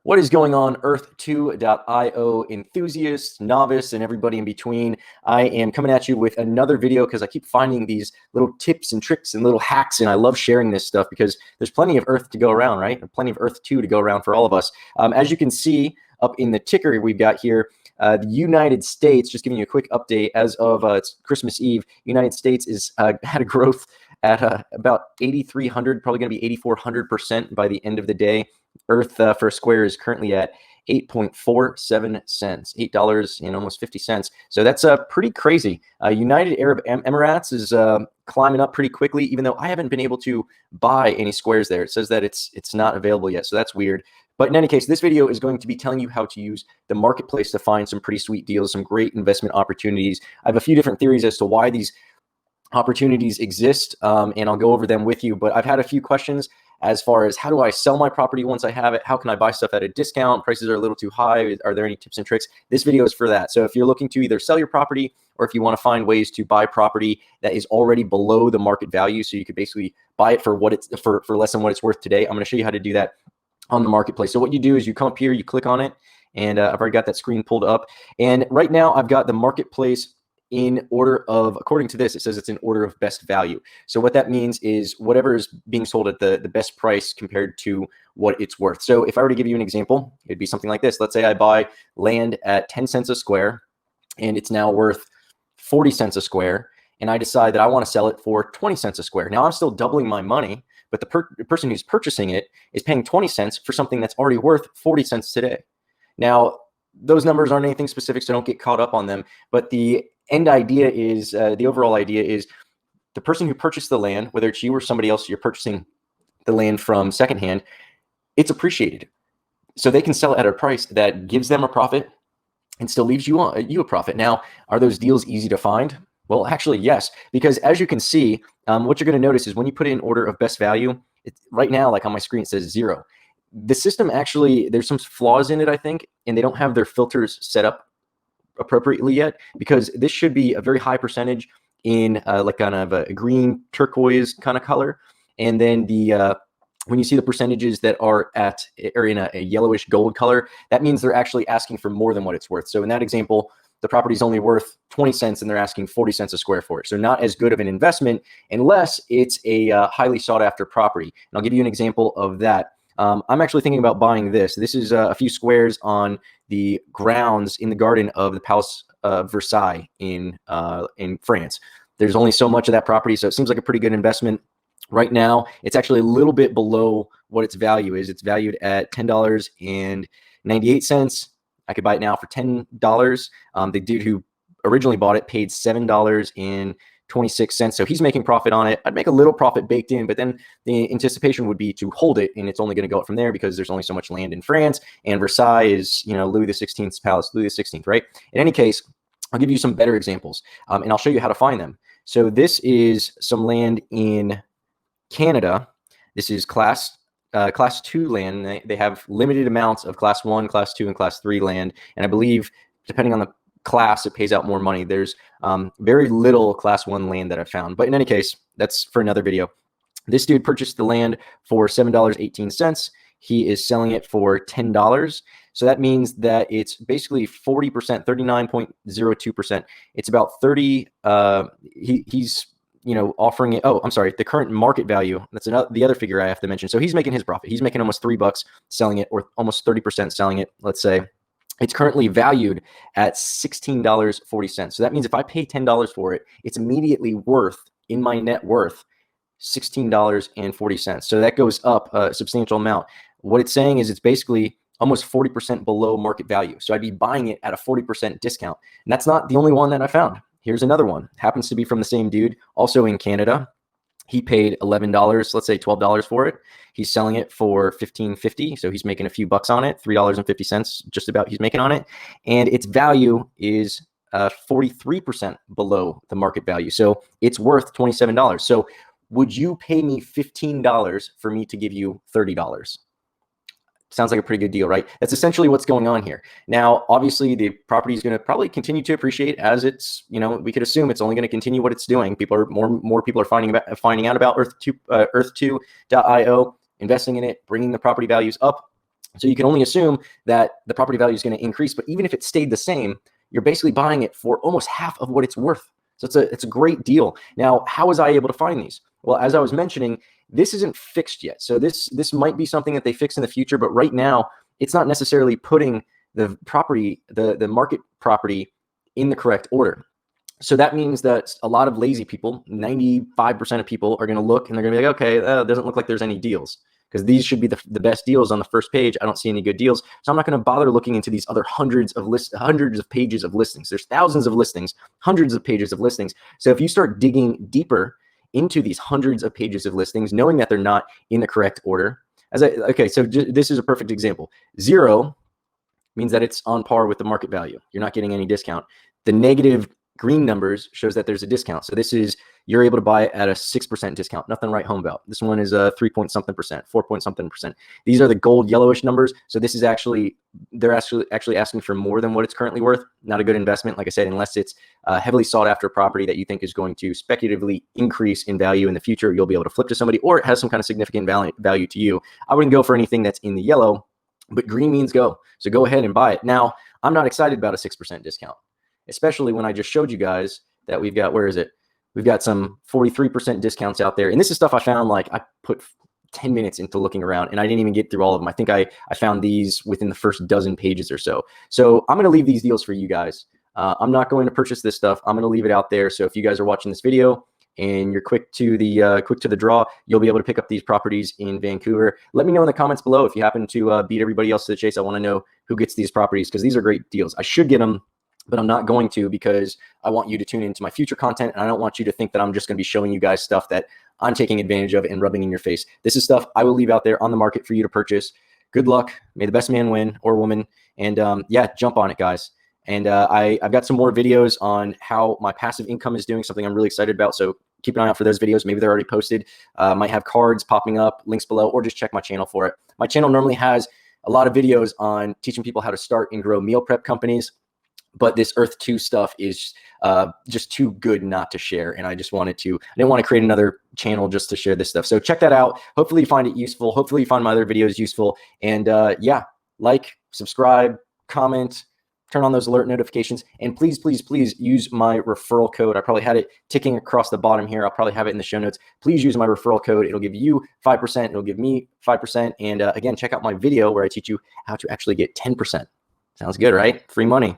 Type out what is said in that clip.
What is going on, Earth2.io enthusiasts, novice, and everybody in between? I am coming at you with another video because I keep finding these little tips and tricks and little hacks, and I love sharing this stuff because there's plenty of Earth to go around, right? Plenty of Earth2 to go around for all of us. As you can see up in the ticker we've got here, the United States, just giving you a quick update, as of it's Christmas Eve, United States is had a growth at about 8,300, probably going to be 8,400% by the end of the day. Earth for a square is currently at 8.47 cents, $8 and almost 50 cents. So that's pretty crazy. United Arab Emirates is climbing up pretty quickly, even though I haven't been able to buy any squares there. It says that it's not available yet, so that's weird. But in any case, this video is going to be telling you how to use the marketplace to find some pretty sweet deals, some great investment opportunities. I have a few different theories as to why these opportunities exist, and I'll go over them with you. But I've had a few questions as far as how do I sell my property once I have it? How can I buy stuff at a discount? Prices are a little too high. Are there any tips and tricks? This video is for that. So if you're looking to either sell your property or if you want to find ways to buy property that is already below the market value, so you could basically buy it for what it's for less than what it's worth today, I'm going to show you how to do that on the marketplace. So what you do is you come up here, you click on it, and I've already got that screen pulled up. And right now I've got the marketplace in order of, according to this, it says it's in order of best value. So what that means is whatever is being sold at the best price compared to what it's worth. So if I were to give you an example, it'd be something like this. Let's say I buy land at 10 cents a square and it's now worth 40 cents a square, and I decide that I want to sell it for 20 cents a square. Now I'm still doubling my money, but the person who's purchasing it is paying 20 cents for something that's already worth 40 cents today. Now, those numbers aren't anything specific, so don't get caught up on them. But the end idea is, the overall idea is the person who purchased the land, whether it's you or somebody else you're purchasing the land from secondhand, it's appreciated. So they can sell it at a price that gives them a profit and still leaves you a profit. Now, are those deals easy to find? Well, actually, yes, because as you can see, what you're going to notice is when you put it in order of best value, right now, like on my screen, it says 0. The system actually, there's some flaws in it, I think, and they don't have their filters set up appropriately yet, because this should be a very high percentage in like kind of a green turquoise kind of color. And then the when you see the percentages that are in a yellowish gold color, that means they're actually asking for more than what it's worth. So in that example, the property is only worth 20 cents and they're asking 40 cents a square for it. So not as good of an investment unless it's a highly sought after property. And I'll give you an example of that. I'm actually thinking about buying this. This is a few squares on the grounds in the garden of the Palace of Versailles in France. There's only so much of that property, so it seems like a pretty good investment. Right now, it's actually a little bit below what its value is. It's valued at $10.98. I could buy it now for $10. The dude who originally bought it paid $7.26. So he's making profit on it. I'd make a little profit baked in, but then the anticipation would be to hold it, and it's only going to go up from there because there's only so much land in France, and Versailles is, you know, Louis XVI's palace, Louis XVI, right? In any case, I'll give you some better examples, and I'll show you how to find them. So this is some land in Canada. This is class 2 land. They have limited amounts of class 1, class 2, and class 3 land, and I believe depending on the class, it pays out more money. There's very little class 1 land that I've found, but in any case, that's for another video. This dude purchased the land for $7.18. He is selling it for $10. So that means that it's basically 40%, 39.02%. It's about 30. He's, you know, offering it. Oh, I'm sorry. The current market value. That's the other figure I have to mention. So he's making his profit. He's making almost $3 selling it, or almost 30% selling it. Let's say it's currently valued at $16.40. So that means if I pay $10 for it, it's immediately worth, in my net worth, $16.40. So that goes up a substantial amount. What it's saying is it's basically almost 40% below market value. So I'd be buying it at a 40% discount. And that's not the only one that I found. Here's another one. Happens to be from the same dude, also in Canada. He paid $11, let's say $12 for it. He's selling it for $15.50, so he's making a few bucks on it, $3.50 just about he's making on it. And its value is 43% below the market value. So it's worth $27. So would you pay me $15 for me to give you $30? Sounds like a pretty good deal, right? That's essentially what's going on here. Now, obviously, the property is going to probably continue to appreciate as it's, you know, we could assume it's only going to continue what it's doing. People are more people are finding out about Earth2.io, investing in it, bringing the property values up. So you can only assume that the property value is going to increase, but even if it stayed the same, you're basically buying it for almost half of what it's worth. So it's a great deal. Now, how was I able to find these? Well, as I was mentioning, this isn't fixed yet. So this might be something that they fix in the future, but right now it's not necessarily putting the property, the market property, in the correct order. So that means that a lot of lazy people, 95% of people, are going to look and they're going to be like, okay, it doesn't look like there's any deals, because these should be the best deals on the first page. I don't see any good deals. So I'm not going to bother looking into these other hundreds of pages of listings. There's thousands of listings, hundreds of pages of listings. So if you start digging deeper into these hundreds of pages of listings, knowing that they're not in the correct order, so this is a perfect example. 0 means that it's on par with the market value. You're not getting any discount. The negative green numbers shows that there's a discount. So this is, you're able to buy it at a 6% discount. Nothing to write home about. This one is a 3-point-something%, 4-point-something%. These are the gold yellowish numbers. So this is they're actually asking for more than what it's currently worth. Not a good investment, like I said, unless it's a heavily sought after property that you think is going to speculatively increase in value in the future. You'll be able to flip to somebody, or it has some kind of significant value to you. I wouldn't go for anything that's in the yellow, but green means go. So go ahead and buy it. Now, I'm not excited about a 6% discount, especially when I just showed you guys that we've got, where is it? We've got some 43% discounts out there. And this is stuff I found, like, I put 10 minutes into looking around and I didn't even get through all of them. I think I found these within the first dozen pages or so. So I'm going to leave these deals for you guys. I'm not going to purchase this stuff. I'm going to leave it out there. So if you guys are watching this video and you're quick to the draw, you'll be able to pick up these properties in Vancouver. Let me know in the comments below if you happen to beat everybody else to the chase. I want to know who gets these properties, because these are great deals. I should get them, but I'm not going to, because I want you to tune into my future content, and I don't want you to think that I'm just going to be showing you guys stuff that I'm taking advantage of and rubbing in your face. This is stuff I will leave out there on the market for you to purchase. Good luck. May the best man win, or woman. And yeah, jump on it, guys. And I've got some more videos on how my passive income is doing, something I'm really excited about. So keep an eye out for those videos. Maybe they're already posted. Might have cards popping up, links below, or just check my channel for it. My channel normally has a lot of videos on teaching people how to start and grow meal prep companies, but this Earth 2 stuff is just too good not to share. And I didn't want to create another channel just to share this stuff. So check that out. Hopefully you find it useful. Hopefully you find my other videos useful. And yeah, like, subscribe, comment, turn on those alert notifications. And please, please, please use my referral code. I probably had it ticking across the bottom here. I'll probably have it in the show notes. Please use my referral code. It'll give you 5%. It'll give me 5%. And again, check out my video where I teach you how to actually get 10%. Sounds good, right? Free money.